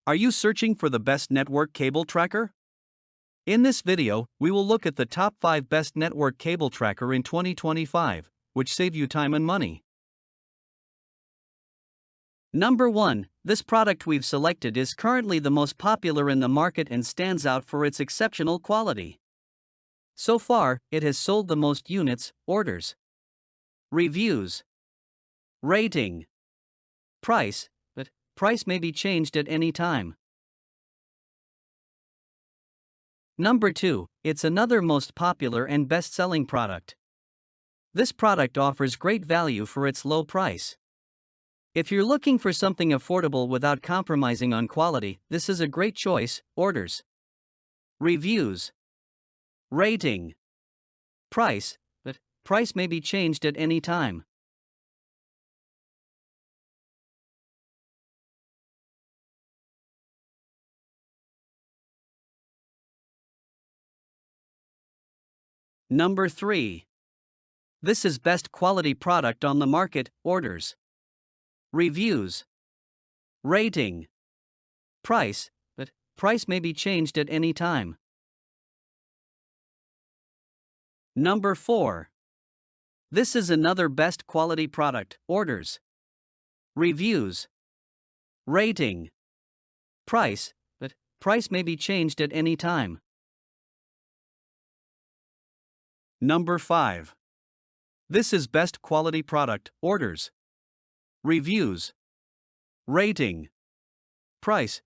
Are you searching for the best network cable tracker? In this video, we will look at the top 5 best network cable tracker in 2025, which save you time and money. Number 1. This product we've selected is currently the most popular in the market and stands out for its exceptional quality. So far, it has sold the most units, orders, reviews, rating, price, but price may be changed at any time. Number 2, it's another most popular and best-selling product. This product offers great value for its low price. If you're looking for something affordable without compromising on quality, this is a great choice. Orders, reviews, rating, price, but price may be changed at any time. Number 3. This is best quality product on the market. Orders, reviews, rating, price, but price may be changed at any time. Number 4. This is another best quality product. Orders, reviews, rating, price, but price may be changed at any time. Number 5. This is best quality product. Orders, reviews, rating, price.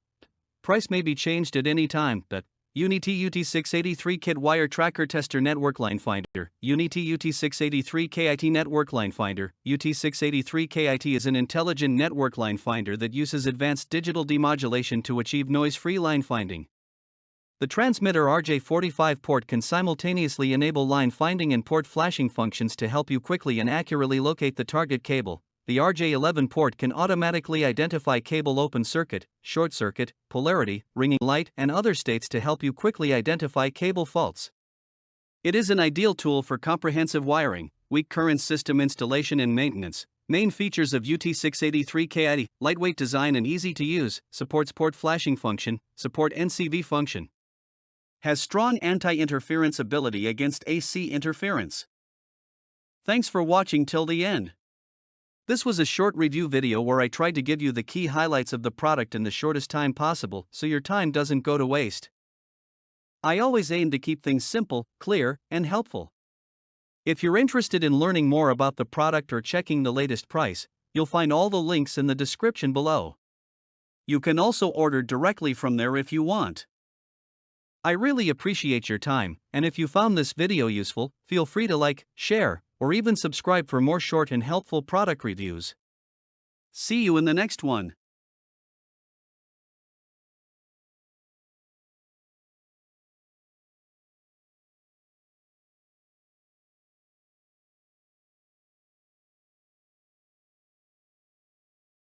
Price may be changed at any time, but UNI-T UT683 Kit Wire Tracker Tester Network Line Finder. UNI-T UT683 KIT Network Line Finder. UT683 KIT is an intelligent network line finder that uses advanced digital demodulation to achieve noise-free line finding. The transmitter RJ45 port can simultaneously enable line finding and port flashing functions to help you quickly and accurately locate the target cable. The RJ11 port can automatically identify cable open circuit, short circuit, polarity, ringing light, and other states to help you quickly identify cable faults. It is an ideal tool for comprehensive wiring, weak current system installation and maintenance. Main features of UT683 KIT: lightweight design and easy to use, supports port flashing function, support NCV function. Has strong anti-interference ability against AC interference. Thanks for watching till the end. This was a short review video where I tried to give you the key highlights of the product in the shortest time possible so your time doesn't go to waste. I always aim to keep things simple, clear, and helpful. If you're interested in learning more about the product or checking the latest price, you'll find all the links in the description below. You can also order directly from there if you want. I really appreciate your time, and if you found this video useful, feel free to like, share, or even subscribe for more short and helpful product reviews. See you in the next one.